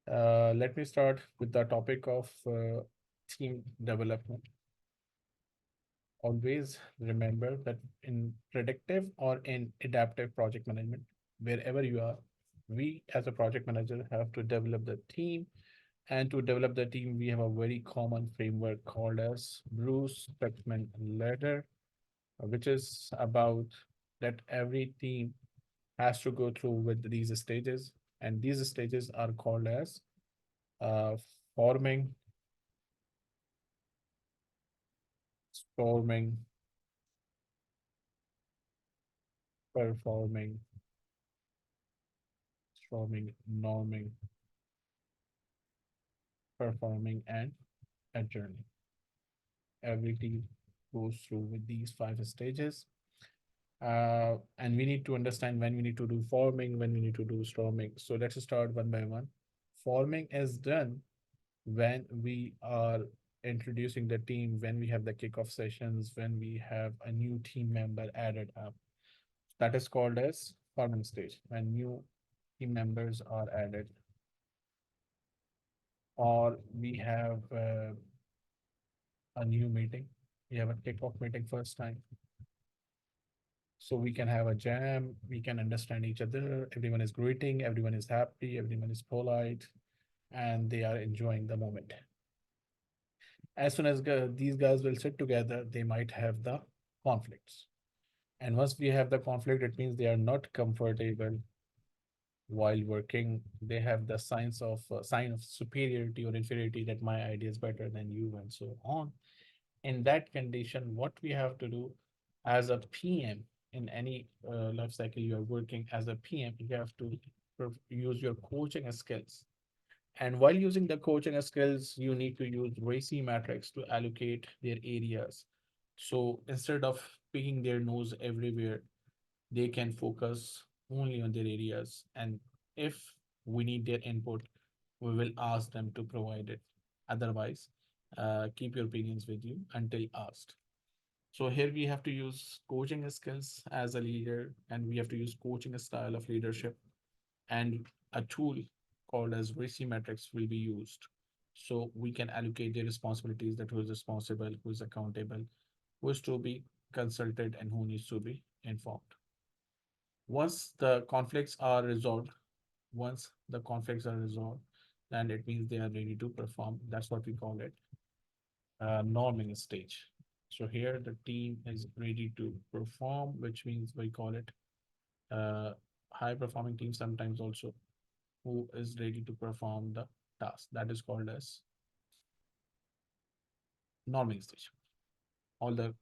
Let me start with the topic of team development. Always remember that in predictive or in adaptive project management, wherever you are, we as a project manager have to develop the team. And to develop the team, we have a very common framework called as Bruce Beckman ladder, which is about that every team has to go through with these stages. And these stages are called as uh, forming, storming, performing, storming, norming, performing, and adjourning. Every team goes through with these five stages. And we need to understand when we need to do forming, when we need to do storming. So let's start one by one. Forming is done when we are introducing the team, when we have the kickoff sessions, when we have a new team member added up. That is called as forming stage, when new team members are added, or we have a new meeting. We have a kickoff meeting first time. So we can have a jam, we can understand each other, everyone is greeting, everyone is happy, everyone is polite, and they are enjoying the moment. As soon as these guys will sit together, they might have the conflicts. And once we have the conflict, it means they are not comfortable while working. They have the sign of superiority or inferiority, that my idea is better than you, and so on. In that condition, what we have to do as a PM in any life cycle you are working as a PM, you have to use your coaching skills. And while using the coaching skills, you need to use RACI metrics to allocate their areas. So instead of picking their nose everywhere, they can focus only on their areas. And if we need their input, we will ask them to provide it. Otherwise, keep your opinions with you until asked. So here we have to use coaching skills as a leader, and we have to use coaching style of leadership, and a tool called as RACI metrics will be used. So we can allocate the responsibilities, that who is responsible, who is accountable, who is to be consulted, and who needs to be informed. Once the conflicts are resolved, once the conflicts are resolved, then it means they are ready to perform. That's what we call it, norming stage. So here the team is ready to perform, which means we call it uh, high performing team sometimes also, who is ready to perform the task. That is called as norming stage. All the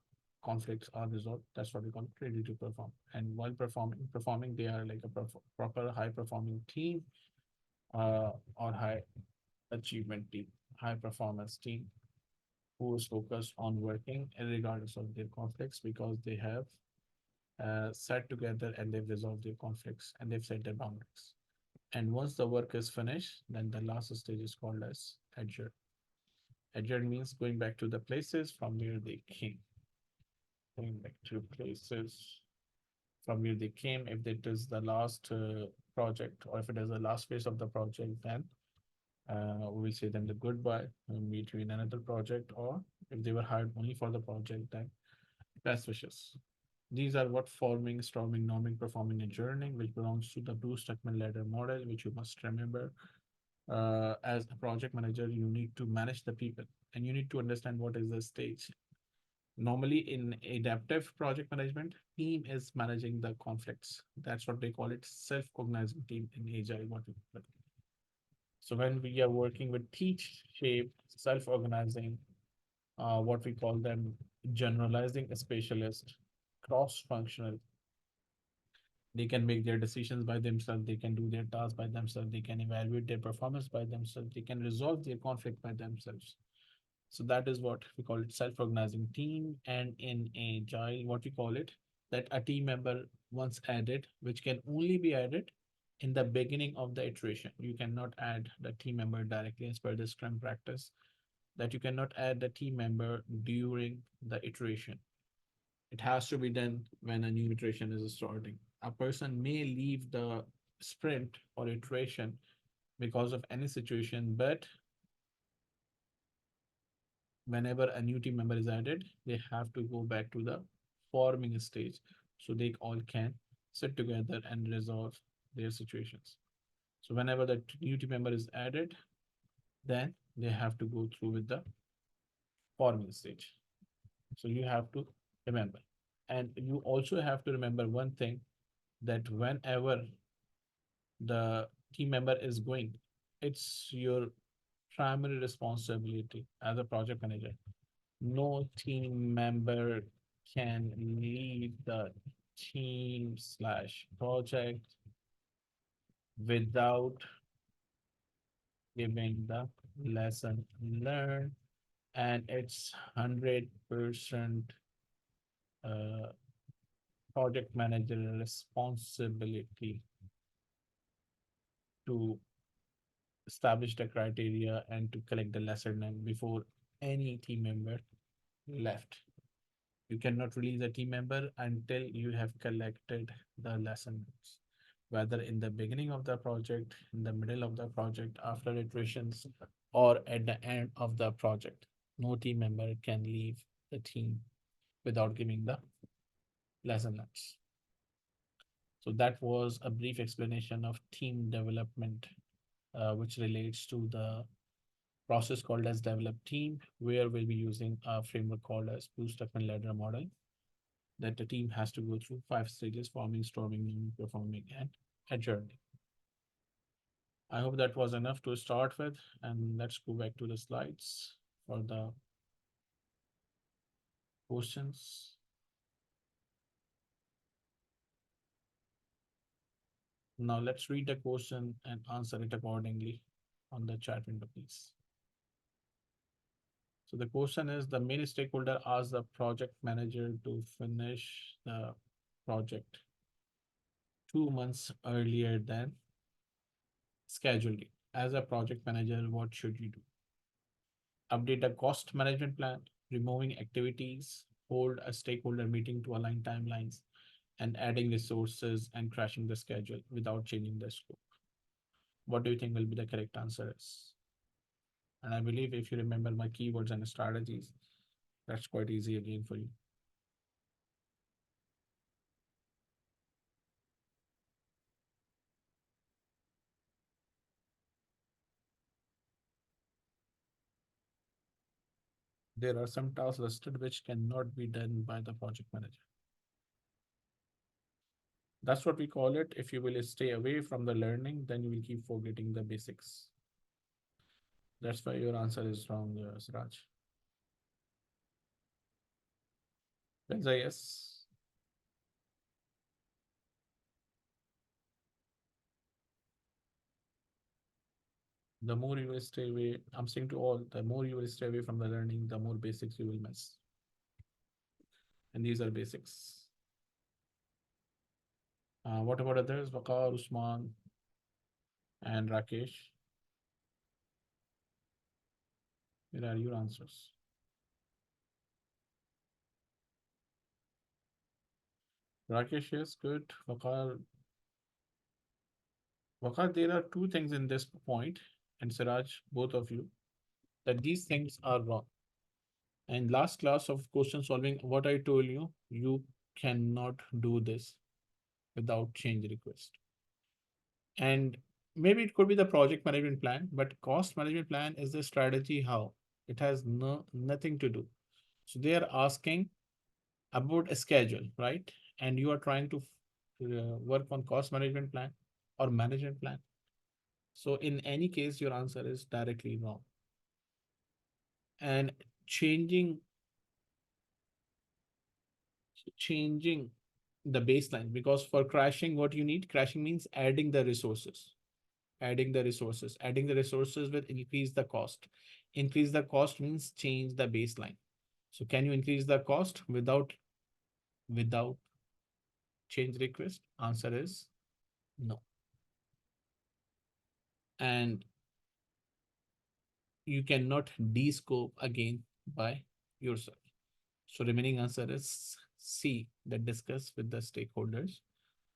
conflicts are resolved. That's what we call ready to perform. And while performing, they are like a proper high performing team, or high achievement team, high performance team, who is focused on working regardless of their conflicts, because they have sat together and they've resolved their conflicts and they've set their boundaries. And once the work is finished, then the last stage is called as adjourn. Adjourn means going back to the places from where they came. Going back to places from where they came. If it is the last project, or if it is the last phase of the project, then we will say them the goodbye and meet you in another project. Or if they were hired only for the project, then best wishes. These are what forming, storming, norming, performing, and journaling, which belongs to the Bruce Tuckman ladder model, which you must remember. As a project manager, you need to manage the people, and you need to understand what is the stage. Normally, in adaptive project management, team is managing the conflicts. That's what they call it, self-cognizing team in Agile. What we call it. So when we are working with teach shape, self-organizing, what we call them generalizing specialist, cross-functional, they can make their decisions by themselves, they can do their tasks by themselves, they can evaluate their performance by themselves, they can resolve their conflict by themselves. So that is what we call it, self-organizing team. And in Agile, what we call it, that a team member once added, which can only be added in the beginning of the iteration. You cannot add the team member directly as per the Scrum practice, that you cannot add the team member during the iteration. It has to be done when a new iteration is starting. A person may leave the sprint or iteration because of any situation, but whenever a new team member is added, they have to go back to the forming stage so they all can sit together and resolve their situations. So whenever the new team member is added, then they have to go through with the forming stage. So you have to remember. And you also have to remember one thing, that whenever the team member is going, it's your primary responsibility as a project manager. No team member can lead the team slash project without giving the lesson learned, and it's 100% uh, project manager responsibility to establish the criteria and to collect the lesson learned before any team member left. You cannot release a team member until you have collected the lessons, whether in the beginning of the project, in the middle of the project, after iterations, or at the end of the project. No team member can leave the team without giving the lesson notes. So that was a brief explanation of team development, which relates to the process called as develop team, where we'll be using a framework called as Blue Stuckman Ladder model, that the team has to go through 5 stages: forming, storming, performing, and adjourning. I hope that was enough to start with, and let's go back to the slides for the questions. Now let's read the question and answer it accordingly on the chat window, please. So the question is, the main stakeholder asked the project manager to finish the project 2 months earlier than scheduled. As a project manager, what should you do? Update a cost management plan, removing activities, hold a stakeholder meeting to align timelines, and adding resources and crashing the schedule without changing the scope. What do you think will be the correct answer is? And I believe if you remember my keywords and strategies, that's quite easy again for you. There are some tasks listed which cannot be done by the project manager. That's what we call it. If you will stay away from the learning, then you will keep forgetting the basics. That's why your answer is wrong, Siraj. Benza, yes. The more you will stay away, I'm saying to all, the more you will stay away from the learning, the more basics you will miss. And these are basics. What about others? Waqar, Usman, and Rakesh? Here are your answers. Rakesh, yes, good. Waqar, there are two things in this point, and Siraj, both of you, that these things are wrong. And last class of question solving, what I told you, you cannot do this without change request. And maybe it could be the project management plan, but cost management plan is the strategy how it has nothing to do. So they are asking about a schedule, right? And you are trying to work on cost management plan or management plan. So in any case, your answer is directly wrong. And changing changing the baseline, because for crashing, what you need, crashing means adding the resources, adding the resources will increase the cost. Increase the cost means change the baseline. So can you increase the cost without change request? Answer is no. And you cannot de-scope again by yourself. So remaining answer is C, that discuss with the stakeholders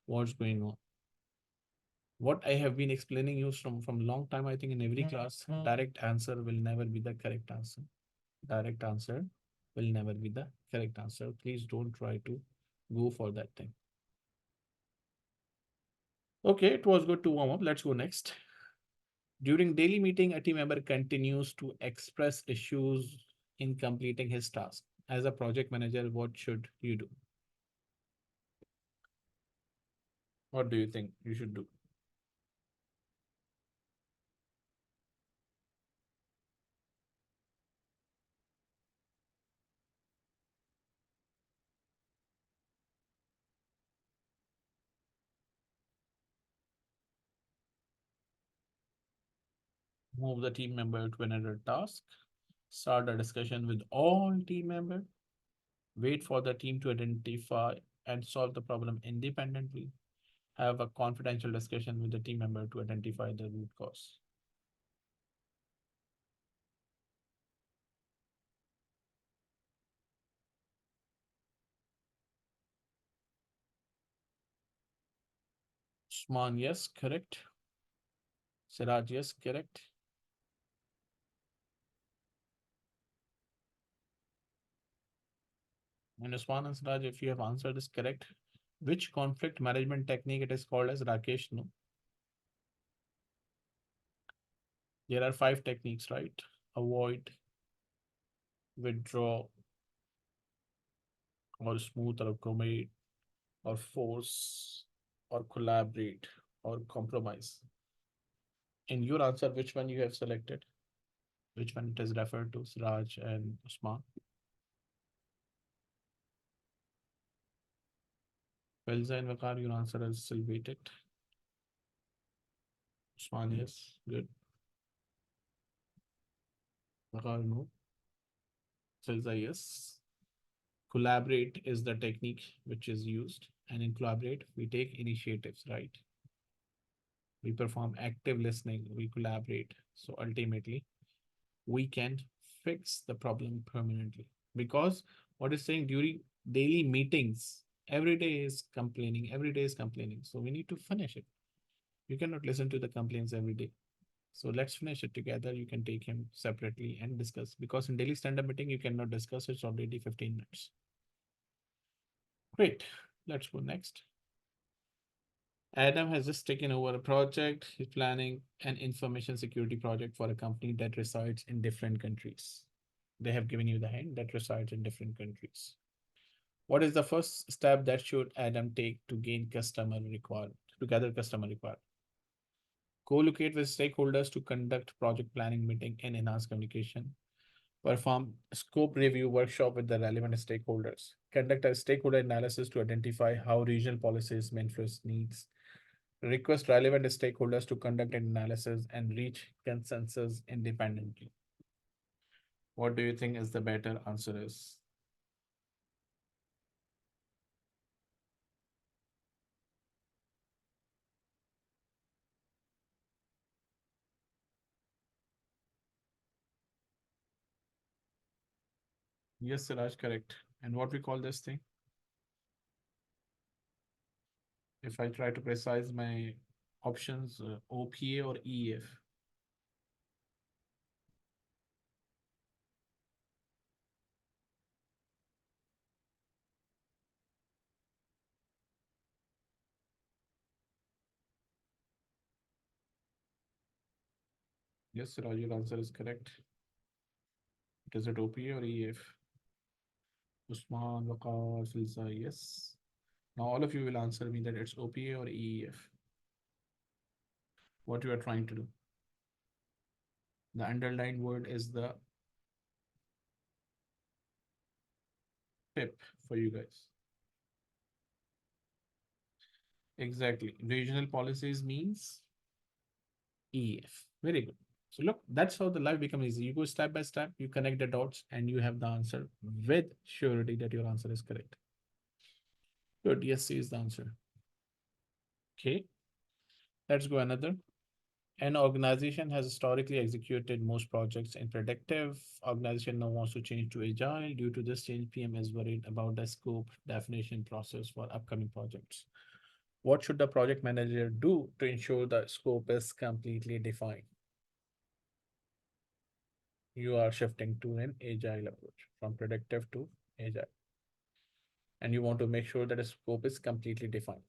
what's going on. What I have been explaining you from long time, I think in every class, direct answer will never be the correct answer. Direct answer will never be the correct answer. Please don't try to go for that thing. Okay, it was good to warm up. Let's go next. During daily meeting, a team member continues to express issues in completing his task. As a project manager, what should you do? What do you think you should do? Move the team member to another task. Start a discussion with all team members. Wait for the team to identify and solve the problem independently. Have a confidential discussion with the team member to identify the root cause. Usman, yes, correct. Siraj, yes, correct. And Usman and Siraj, if you have answered is correct, which conflict management technique it is called as Rakesh? No, there are five techniques, right? Avoid, withdraw, or smooth, or accommodate, or force, or collaborate, or compromise. In your answer, which one you have selected? Which one it is referred to, Siraj and Usman? Filza and Vakar, your answer is still waited. Usman, yes, good. Vakar, no. Filza, yes. Collaborate is the technique which is used, and in collaborate, we take initiatives, right? We perform active listening, we collaborate. So ultimately, we can fix the problem permanently. Because what is saying during daily meetings, every day is complaining, every day is complaining. So we need to finish it. You cannot listen to the complaints every day. So let's finish it together. You can take him separately and discuss. Because in daily stand-up meeting, you cannot discuss. It's already 15 minutes. Great. Let's go next. Adam has just taken over a project. He's planning an information security project for a company that resides in different countries. They have given you the hint that resides in different countries. What is the first step that should Adam take to gain customer requirement, to gather customer requirement? Co-locate with stakeholders to conduct project planning meeting and enhance communication. Perform scope review workshop with the relevant stakeholders. Conduct a stakeholder analysis to identify how regional policies may influence needs. Request relevant stakeholders to conduct an analysis and reach consensus independently. What do you think is the better answer is? Yes, Siraj, correct. And what we call this thing? If I try to precise my options, OPA or EF. Yes, Siraj, your answer is correct. It is it OPA or EF? Usman, Waqar, Filza, yes. Now all of you will answer me that it's OPA or EEF. What you are trying to do. The underlined word is the PIP for you guys. Exactly. Regional policies means EF. Very good. So look, that's how the life becomes easy. You go step by step, you connect the dots, and you have the answer with surety that your answer is correct. Good. Yes, C is the answer. Okay. Let's go another. An organization has historically executed most projects in predictive. Organization now wants to change to agile. Due to this change, PM is worried about the scope definition process for upcoming projects. What should the project manager do to ensure the scope is completely defined? You are shifting to an agile approach from predictive to agile, and you want to make sure that the scope is completely defined.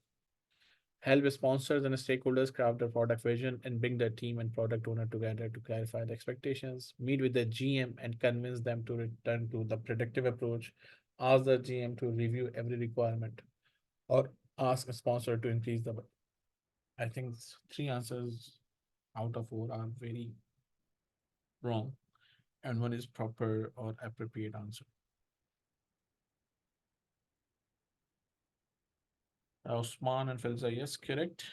Help sponsors and stakeholders craft the product vision and bring the team and product owner together to clarify the expectations. Meet with the GM and convince them to return to the predictive approach. Ask the GM to review every requirement or ask a sponsor to increase the budget. I think three answers out of four are very wrong, and one is proper or appropriate answer. Osman and Filza, yes, correct.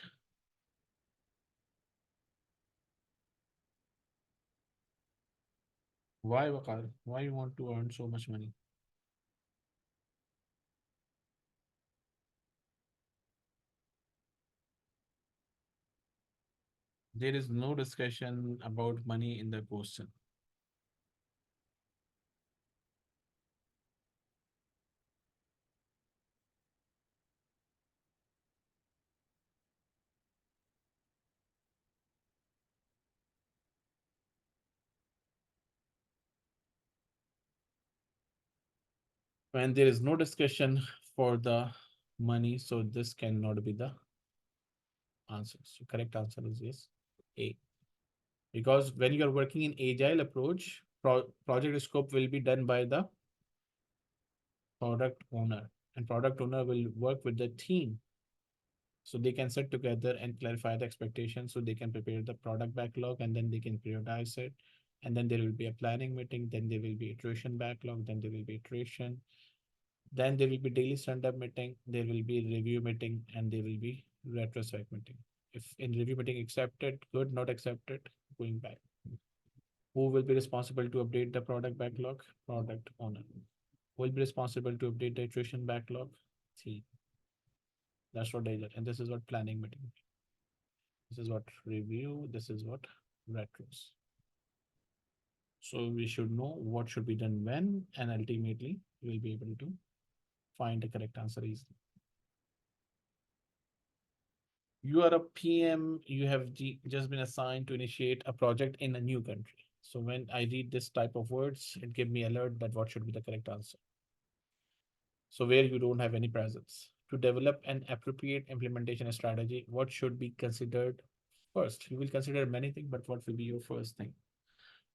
Why, Wakar? Why you want to earn so much money? There is no discussion about money in the question. When there is no discussion for the money, so this cannot be the answer. So correct answer is yes, A. Because when you are working in agile approach, project scope will be done by the product owner, and product owner will work with the team so they can sit together and clarify the expectations so they can prepare the product backlog and then they can prioritize it, and then there will be a planning meeting, then there will be iteration backlog, then there will be iteration, then there will be daily stand-up meeting, there will be review meeting, and there will be retrospect meeting. If in review meeting accepted, good, not accepted, going back. Who will be responsible to update the product backlog? Product owner. Who will be responsible to update the iteration backlog? See, that's what they did. And this is what planning meeting. This is what review. This is what retros. So we should know what should be done when, and ultimately we will be able to find the correct answer easily. You are a PM, you have just been assigned to initiate a project in a new country. So when I read this type of words, it give me alert that what should be the correct answer. So where you don't have any presence. To develop an appropriate implementation strategy, what should be considered first? You will consider many things, but what will be your first thing?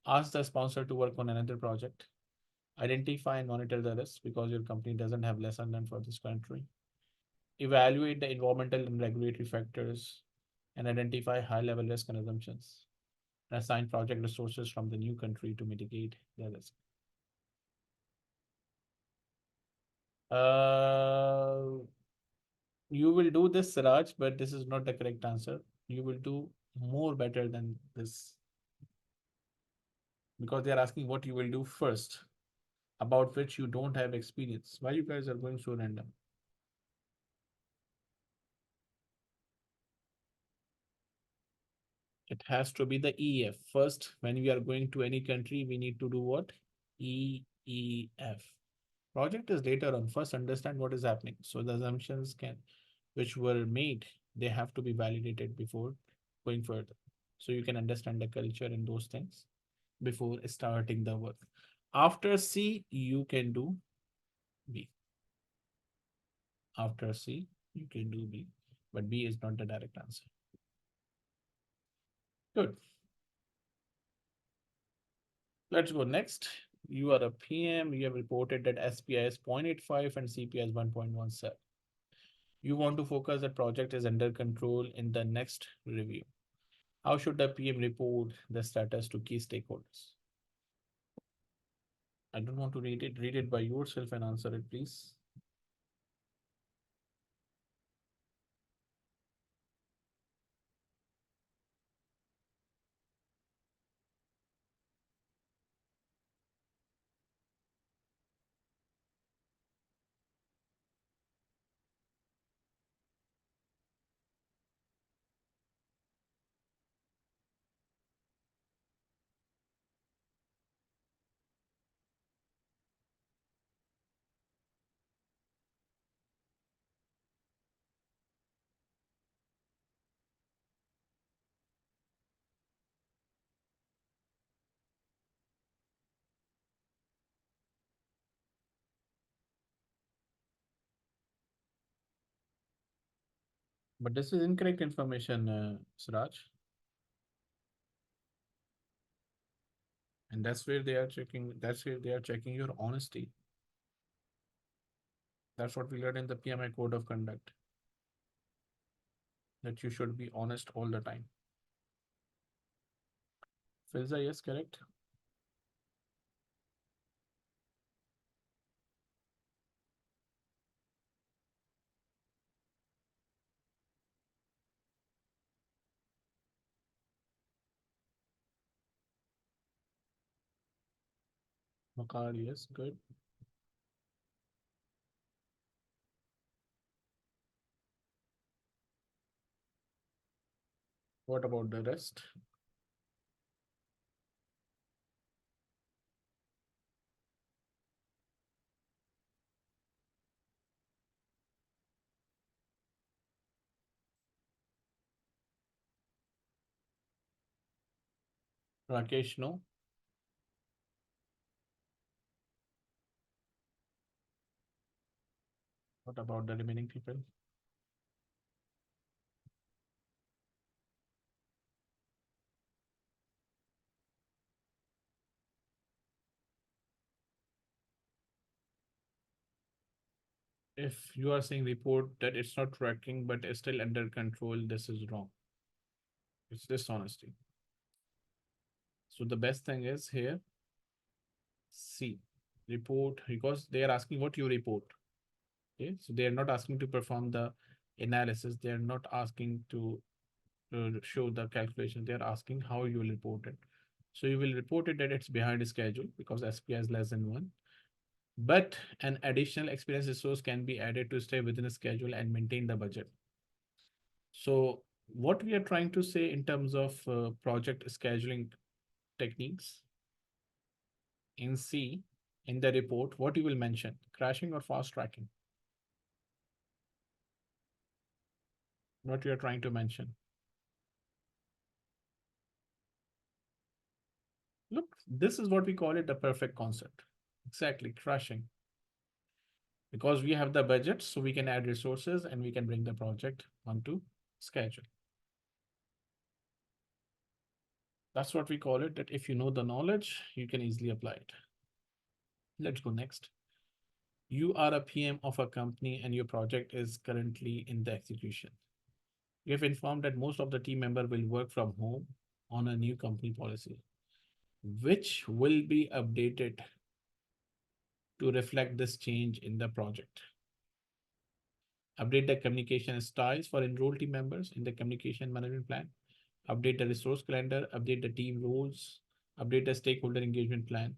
Ask the sponsor to work on another project. Identify and monitor the risks because your company doesn't have lesson learned for this country. Evaluate the environmental and regulatory factors and identify high level risk and assumptions. And assign project resources from the new country to mitigate the risk. Uh, you will do this, Siraj, but this is not the correct answer. You will do more better than this because they are asking what you will do first, about which you don't have experience. Why you guys are going so random? It has to be the EF. First, when we are going to any country, we need to do what? EEF. Project is later on. First, understand what is happening. So the assumptions can, which were made, they have to be validated before going further. So you can understand the culture and those things before starting the work. After C, you can do B. After C, you can do B, but B is not the direct answer. Good. Let's go next. You are a PM. You have reported that SPI is 0.85 and CPI is 1.17. You want to focus that project is under control in the next review. How should the PM report the status to key stakeholders? I don't want to read it. Read it by yourself and answer it, please. But this is incorrect information, Siraj. And that's where they are checking. That's where they are checking your honesty. That's what we learned in the PMI code of conduct, that you should be honest all the time. Filza, yes, correct. Makar, yes, good. What about the rest? Rakesh, no. What about the remaining people? If you are saying report that it's not tracking but is still under control, this is wrong. It's dishonesty. So the best thing is here, C, report, because they are asking what you report. Okay, so they are not asking to perform the analysis. They are not asking to show the calculation. They are asking how you will report it. So you will report it that it's behind schedule because SPI is less than one. But an additional experience resource can be added to stay within a schedule and maintain the budget. So what we are trying to say in terms of project scheduling techniques in C, in the report, what you will mention, crashing or fast tracking, what you are trying to mention. Look, this is what we call it the perfect concept. Exactly, crashing. Because we have the budget, so we can add resources and we can bring the project onto schedule. That's what we call it, that if you know the knowledge, you can easily apply it. Let's go next. You are a PM of a company and your project is currently in the execution. You have informed that most of the team member will work from home on a new company policy, which will be updated to reflect this change in the project. Update the communication styles for enrolled team members in the communication management plan. Update the resource calendar, update the team roles, update the stakeholder engagement plan.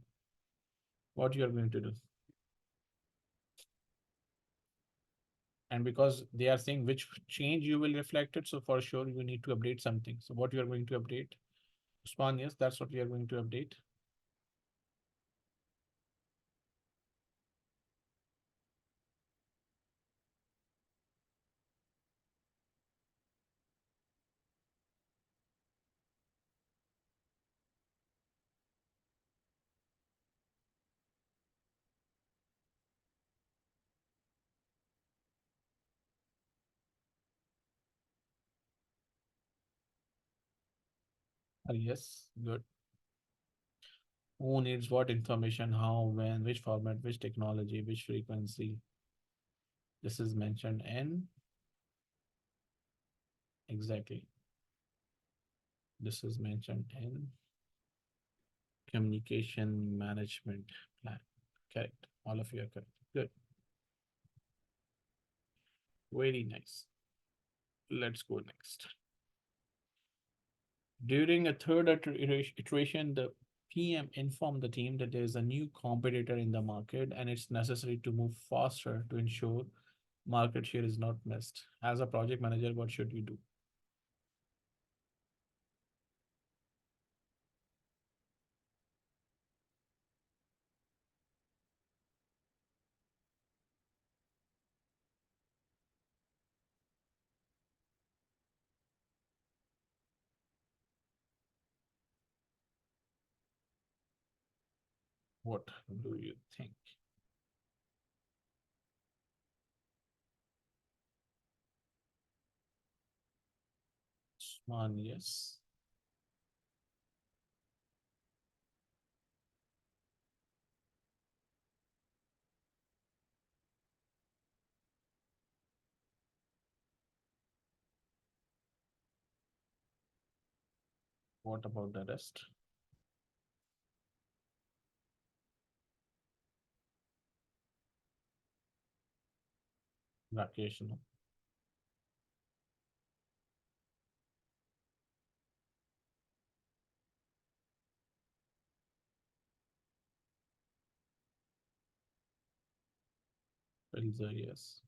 What you are going to do. And because they are saying which change you will reflect it, so for sure you need to update something. So what you are going to update? Usman, yes, that's what we are going to update. Yes, good. Who needs what information, how, when, which format, which technology, which frequency. This is mentioned in exactly. This is mentioned in communication management plan. Correct. All of you are correct. Good. Very nice. Let's go next. During a third iteration, the PM informed the team that there is a new competitor in the market and it's necessary to move faster to ensure market share is not missed. As a project manager, what should you do? What do you think? Man, yes. What about the rest? Rakesh, no? Filzer, yes.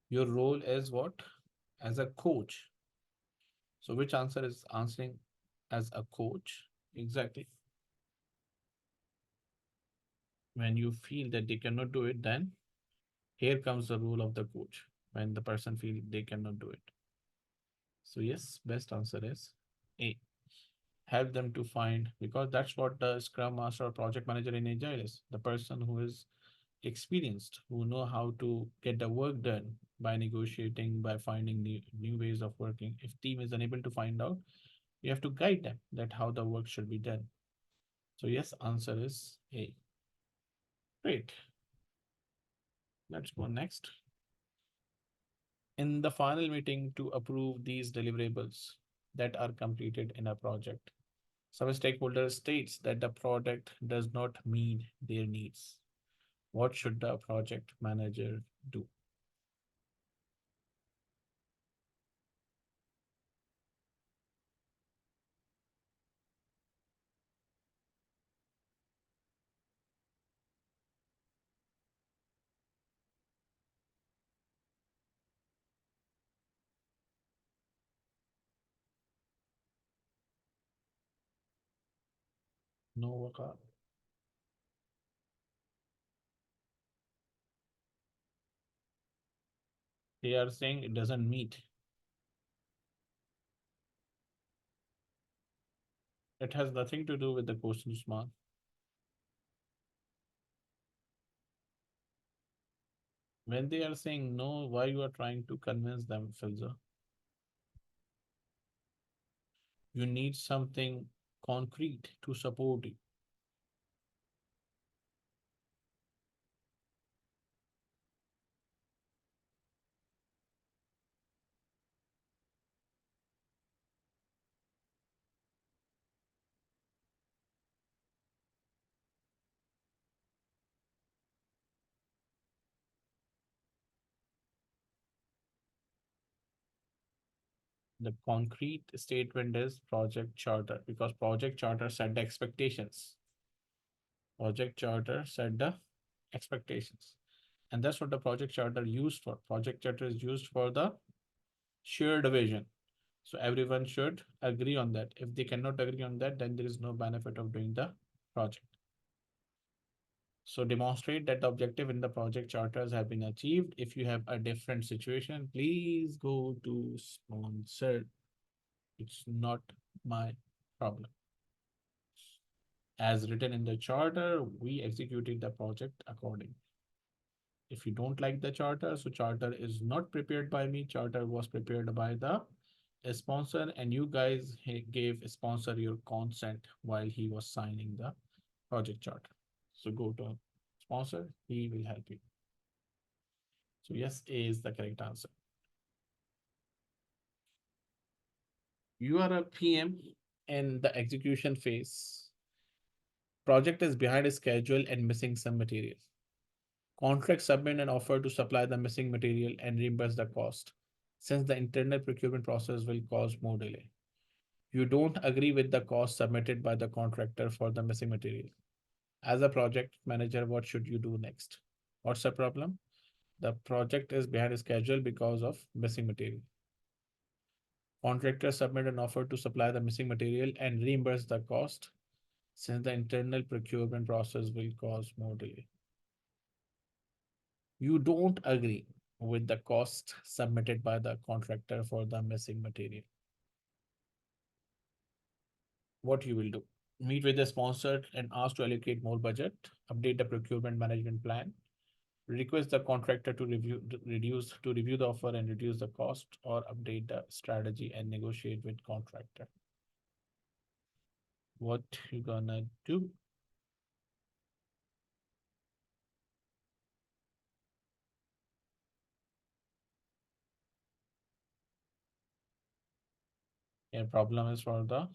Your role is what? As a coach. So which answer is answering as a coach? Exactly. When you feel that they cannot do it, then here comes the role of the coach. When the person feel they cannot do it. So yes, best answer is A. Help them to find, because that's what the Scrum Master or project manager in Agile is. The person who is experienced, who know how to get the work done by negotiating, by finding new ways of working. If team is unable to find out, you have to guide them that how the work should be done. So yes, answer is A. Great. Let's go next. In the final meeting to approve these deliverables that are completed in a project, some stakeholder states that the product does not meet their needs. What should the project manager do? No work. They are saying it doesn't meet. It has nothing to do with the question mark. When they are saying no, why you are trying to convince them, Filzer? You need something concrete to support you. The concrete statement is project charter, because project charter set the expectations. Project charter set the expectations. And that's what the project charter used for. Project charter is used for the shared vision. So everyone should agree on that. If they cannot agree on that, then there is no benefit of doing the project. So demonstrate that the objective in the project charters have been achieved. If you have a different situation, please go to sponsor. It's not my problem. As written in the charter, we executed the project according. If you don't like the charter, so charter is not prepared by me. Charter was prepared by the sponsor, and you guys gave sponsor your consent while he was signing the project charter. So go to sponsor, he will help you. So yes, A is the correct answer. You are a PM in the execution phase. Project is behind schedule and missing some material. Contract submit an offer to supply the missing material and reimburse the cost, since the internal procurement process will cause more delay. You don't agree with the cost submitted by the contractor for the missing material. As a project manager, what should you do next? What's the problem? The project is behind schedule because of missing material. Contractor submit an offer to supply the missing material and reimburse the cost, since the internal procurement process will cause more delay. You don't agree with the cost submitted by the contractor for the missing material. What you will do? Meet with the sponsor and ask to allocate more budget, update the procurement management plan, request the contractor to review the offer and reduce the cost, or update the strategy and negotiate with contractor. What you gonna do? Your problem is for the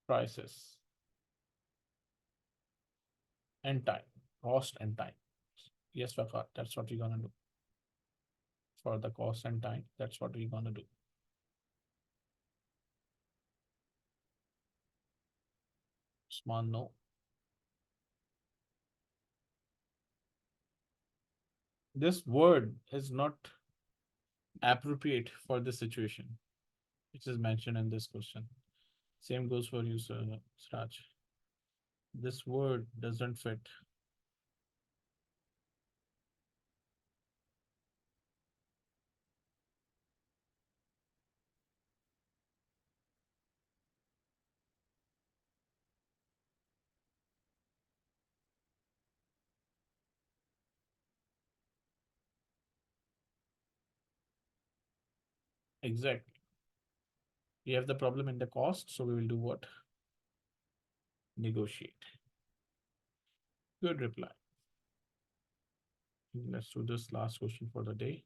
prices and time, cost and time. Yes, Waqar, that's what you're gonna do. For the cost and time, that's what we're gonna do. Usman, no. This word is not appropriate for the situation which is mentioned in this question. Same goes for you, Sir Sraj. This word doesn't fit. Exactly. We have the problem in the cost, so we will do what? Negotiate. Good reply. Let's do this last question for the day.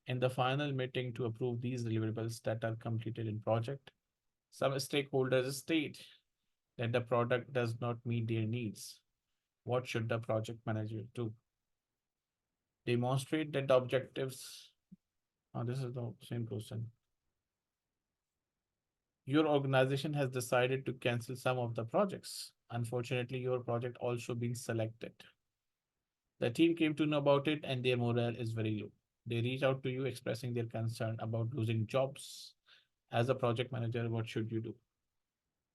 In the final meeting to approve these deliverables that are completed in project, some stakeholders state that the product does not meet their needs. What should the project manager do? Demonstrate that the objectives. This is the same question. Your organization has decided to cancel some of the projects. Unfortunately, your project also been selected. The team came to know about it and their morale is very low. They reach out to you expressing their concern about losing jobs. As a project manager, what should you do?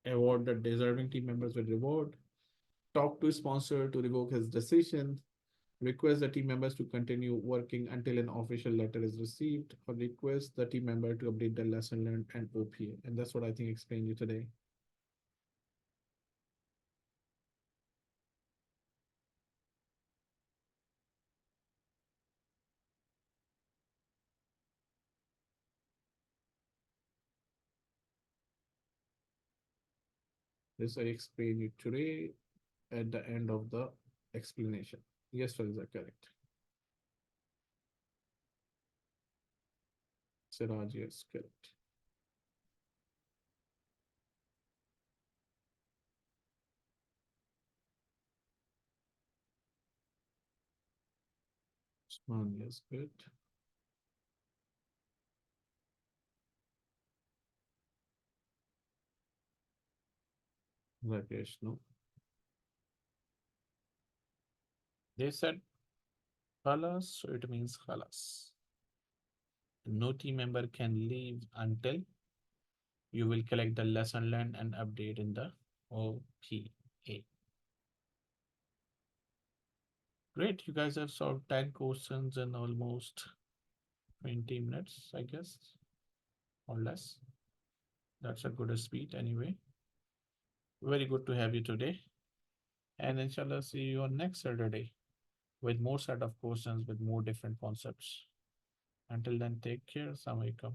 Award the deserving team members with reward, talk to sponsor to revoke his decision, request the team members to continue working until an official letter is received, or request the team member to update the lesson learned and OPA. And that's what I think explained you today. This I explained you today at the end of the explanation. Yes, sir, is that correct? Siraj, yes, correct. Usman, yes, good. Rakesh, no. They said khalas, so it means khalas. No team member can leave until you will collect the lesson learned and update in the OPA. Great, you guys have solved 10 questions in almost 20 minutes, I guess, or less. That's a good speed anyway. Very good to have you today. And inshallah, see you on next Saturday with more set of questions with more different concepts. Until then, take care. Assalamu alaikum.